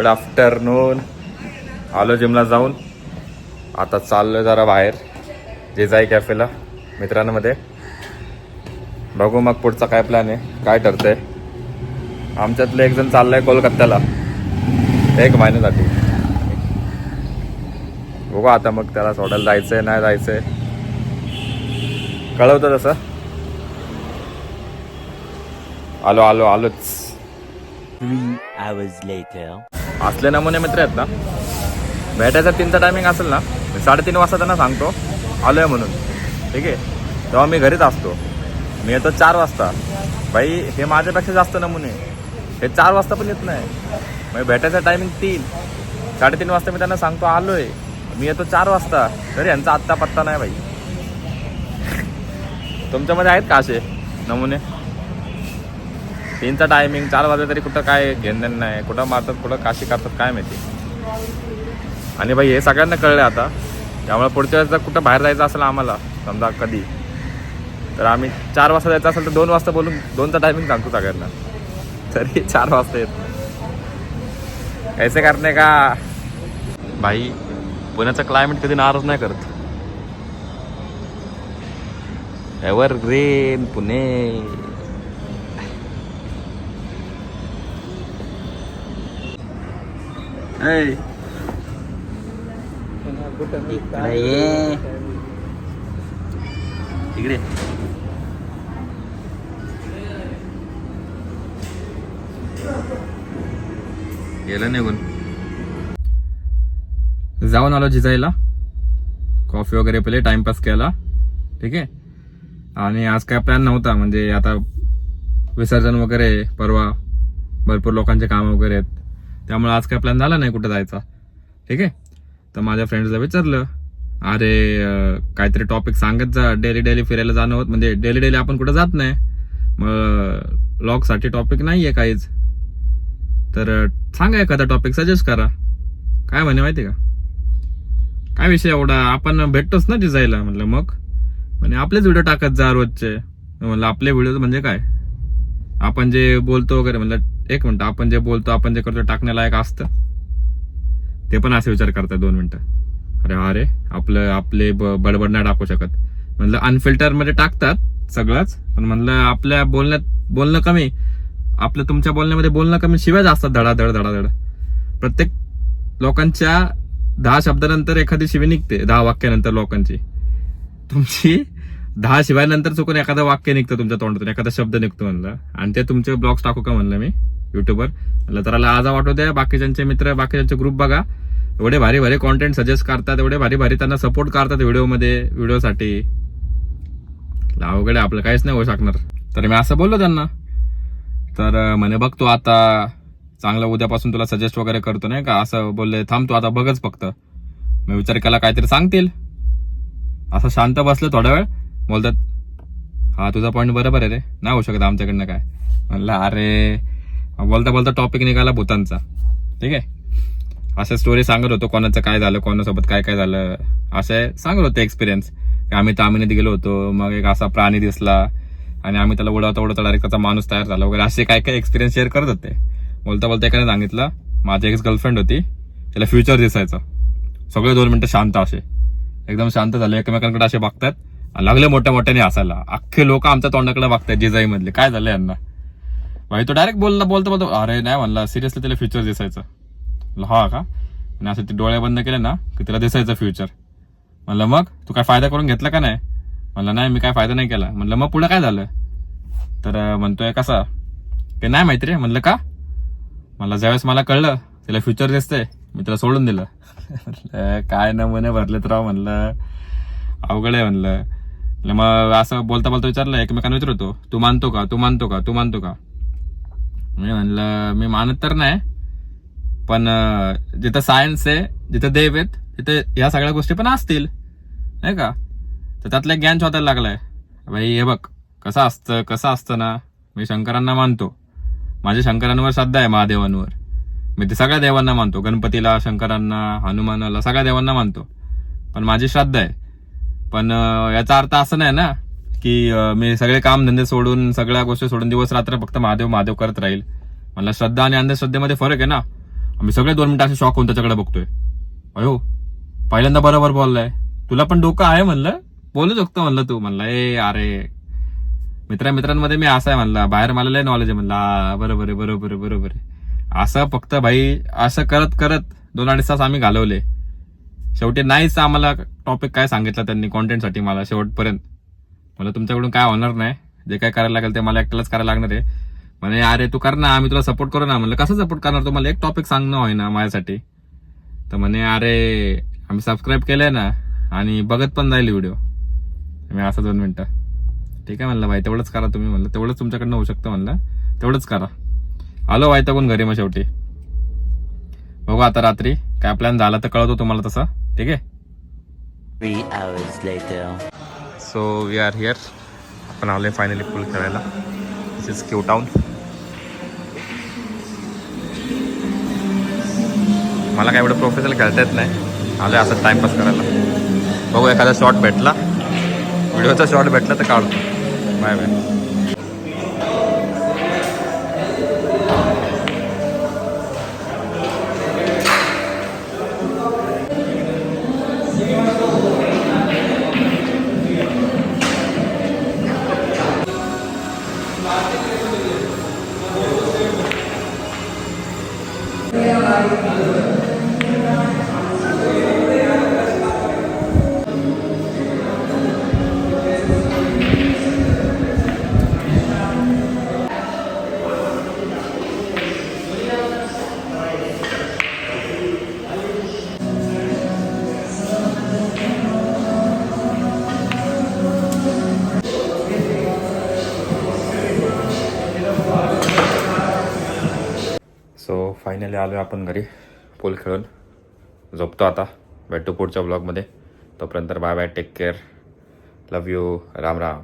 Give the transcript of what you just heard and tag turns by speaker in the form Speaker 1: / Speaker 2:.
Speaker 1: Good afternoon. आलो जिमला जाऊन, आता चाललोय जरा बाहेर जेजाई कॅफेला मित्रांमध्ये. बघू मग पुढचा काय प्लॅन आहे, काय ठरतंय. आमच्यातलं एक जण चाललंय कोलकात्याला 1 महिन्यासाठी. बघू आता मग त्याला सोडायला जायचंय नाही जायचंय, कळवतं तसं. आलोच.
Speaker 2: 3 hours later.
Speaker 1: असले नमुने मित्र आहेत ना, भेटायचा 3चा टायमिंग असेल ना, 3:30 वाजता त्यांना सांगतो आलोय म्हणून, ठीक आहे. तेव्हा मी घरीच असतो. मी येतो 4 वाजता. भाई हे माझ्यापेक्षा जास्त नमुने, हे 4 वाजता पण येत नाही. मग भेटायचा टायमिंग 3, 3:30 वाजता मी त्यांना सांगतो आलोय, मी येतो 4 वाजता. तरी यांचा आत्ता पत्ता नाही भाई. तुमच्यामध्ये आहेत का असे नमुने? 3चा टायमिंग 4 वाजता तरी कुठं काय घेणं नाही, कुठं मारतात कुठं काशी करतात काय माहिती. आणि भाई हे सगळ्यांना कळलं आता. त्यामुळे पुढच्या वेळेस जर कुठं बाहेर जायचं असेल आम्हाला समजा कधी, तर आम्ही 4 वाजता जायचं असेल तर 2 वाजता बोलून 2चा टायमिंग सांगतो सगळ्यांना. तरी 4 वाजता येत नाही. कैसे करणे का भाई. पुण्याचं क्लायमेट कधी नाराज नाही करत. एव्हरग्रीन पुणे. इकडे गेलं निघून. जाऊन आलो जिजाईला, कॉफी वगैरे पिले, टाइमपास केला, ठीक आहे. आणि आज काय प्लॅन नव्हता, म्हणजे आता विसर्जन वगैरे परवा, भरपूर लोकांचे काम वगैरे आहेत, त्यामुळे आज काय प्लॅन झाला नाही कुठं जायचा, ठीक आहे. तर माझ्या फ्रेंड्सला विचारलं, अरे काहीतरी टॉपिक सांगत जा. डेली फिरायला जाणं होत, म्हणजे डेली आपण कुठं जात नाही, मग व्लॉगसाठी टॉपिक नाही आहे काहीच. तर सांगा एखादा टॉपिक, सजेस्ट करा. काय म्हणे माहिती का, काय विषय एवढा, आपण भेटतोच ना जिजायला. म्हणलं मग म्हणजे आपलेच व्हिडिओ टाकत जा रोजचे. म्हणलं आपले व्हिडिओ म्हणजे काय, आपण जे बोलतो वगैरे. म्हणलं 1 मिनिट, आपण जे बोलतो आपण जे करतो टाकण्यालायक असतं ते पण असे विचार करतात 2 मिनिटं. अरे आपले बडबड नाही टाकू शकत. म्हणलं अनफिल्टर मध्ये टाकतात सगळंच, पण म्हणलं आपल्या बोलणं कमी, आपलं तुमच्या बोलण्यामध्ये बोलणं कमी, शिवाय असतात धडाधड. प्रत्येक लोकांच्या 10 शब्दानंतर एखादी शिवी निघते, 10 वाक्यानंतर लोकांची. तुमची 10 शिवायनंतर चुकून एखादं वाक्य निघतं तुमच्या तोंडातून, एखादा शब्द निघतो म्हणलं, आणि ते तुमचे ब्लॉग्स टाकू का म्हणलं मी युट्यूबवर. म्हणलं तर आजा वाटू द्या. बाकीच्यांचे मित्र, बाकीच्यांचे ग्रुप बघा, एवढे भारी कॉन्टेंट सजेस्ट करतात, एवढे भारी त्यांना सपोर्ट करतात व्हिडिओसाठी. अवघड आपलं काहीच नाही होऊ शकणार. तर मी असं बोललो त्यांना. तर म्हणे बघ तू आता चांगलं, उद्यापासून तुला सजेस्ट वगैरे करतो नाही का, असं बोलले. थांब तू आता बघच फक्त. मी विचार केला काहीतरी सांगतील. असं शांत बसलं थोडा वेळ, बोलतात हा तुझा पॉईंट बरोबर आहे रे, नाही होऊ शकत आमच्याकडनं काय. म्हणलं अरे, बोलता टॉपिक निघाला भूतांचा, ठीक आहे. अशा स्टोरी सांगत होतो, कोणाचं काय झालं, कोणासोबत काय झालं, असे सांगत होते एक्सपिरियन्स. आम्ही तामिनीत गेलो होतो, मग एक असा प्राणी दिसला आणि आम्ही त्याला उडवता डायरेक्ट त्याचा माणूस तयार झाला वगैरे, असे काय एक्सपिरियन्स शेअर करत होते. बोलता एकाने सांगितलं, माझी एक गर्लफ्रेंड होती, त्याला फ्युचर दिसायचं. सगळे 2 मिनिटं शांत, असे एकदम शांत झाले, एकमेकांकडे असे बघतात, लागले मोठ्याने हसायला. अख्खे लोक आमच्या तोंडाकडे बघतात जिजाई मधले, काय झालं यांना. भाई तो डायरेक्ट बोलतो अरे नाही म्हणला, सिरियसली त्याला फ्युचर दिसायचं. हा का, आणि असं ते डोळे बंद केले ना की त्याला दिसायचं फ्युचर. म्हणलं मग तू काय फायदा करून घेतला का नाही. म्हणलं नाही, मी काय फायदा नाही केला. म्हणलं मग पुढे काय झालं. तर म्हणतोय कसा, ते नाही माहिती रे. म्हणलं का. मला ज्यावेळेस मला कळलं त्याला फ्युचर दिसतंय, मी त्याला सोडून दिलं. काय नमुने भरलेत राव. म्हणलं अवघड आहे म्हणलं. मग असं बोलता विचारलं, एकमेकांना विचारतो, तू मानतो का. मी म्हणलं मी मानत तर नाही, पण जिथं सायन्स आहे, जिथं देव आहेत, तिथे ह्या सगळ्या गोष्टी पण असतील नाही का. तर त्यातलं ज्ञान शोधायला लागलाय. भाई हे बघ कसं असतं ना, मी शंकरांना मानतो, माझ्या शंकरांवर श्रद्धा आहे, महादेवांवर. मी ते सगळ्या देवांना मानतो, गणपतीला, शंकरांना, हनुमानाला, सगळ्या देवांना मानतो, पण माझी श्रद्धा आहे. पण याचा अर्थ असं नाही ना की मी सगळे काम धंदे सोडून, सगळ्या गोष्टी सोडून दिवस रात्र फक्त महादेव करत राहील. मला श्रद्धा आणि अंधश्रद्धेमध्ये फरक आहे ना. आम्ही सगळे 2 मिनिटं असे शॉक होऊन त्याच्याकडे बघतोय. अयो पहिल्यांदा बरोबर बोललाय, तुला पण डोकं आहे म्हणलं, बोलू शकतो म्हणलं तू. म्हणलं ए अरे मित्रांमध्ये मी असा आहे म्हणला, बाहेर मला लय नॉलेज आहे म्हणला. बरोबर आहे बरोबर आहे बरोबर आहे. असं फक्त भाई असं करत करत 2-2.5 तास आम्ही घालवले. शेवटी नाहीच आम्हाला टॉपिक काय सांगितलं त्यांनी कॉन्टेंटसाठी मला शेवटपर्यंत. मला तुमच्याकडून काय होणार नाही, जे काय करायला लागेल ते मला एकट्यालाच करायला लागणार आहे. म्हणे अरे तू कर ना, आम्ही तुला सपोर्ट करू ना. म्हणलं कसं सपोर्ट करणार, तुम्हाला एक टॉपिक सांगणं होय ना माझ्यासाठी. तर म्हणे अरे आम्ही सबस्क्राईब केलंय ना आणि बघत पण जाईल व्हिडिओ. मी असं 2 मिनिटं ठीक आहे म्हणलं भाई, तेवढंच करा तुम्ही. म्हणलं तेवढंच तुमच्याकडनं होऊ शकतं म्हणलं, तेवढंच करा. आलो वैतागून घरी मग शेवटी. बघू आता रात्री काय प्लॅन झाला तर कळवतो तुम्हाला तसा. ठीक आहे.
Speaker 2: 3 hours later.
Speaker 1: So we are here. आपण आलोय फायनली पूल खेळायला. This is Q town. मला काय एवढं प्रोफेशनल खेळता येत नाही, आलोय असं टाइमपास करायला. बघू एखादा शॉट भेटला, व्हिडिओचा शॉट भेटला तर काढतो. Bye bye. सो फायनली आलो आपण घरी पूल खेळून. झोपतो आता. भेटू पुढच्या ब्लॉगमध्ये. तोपर्यंत bye bye, take care, love you, Ram Ram.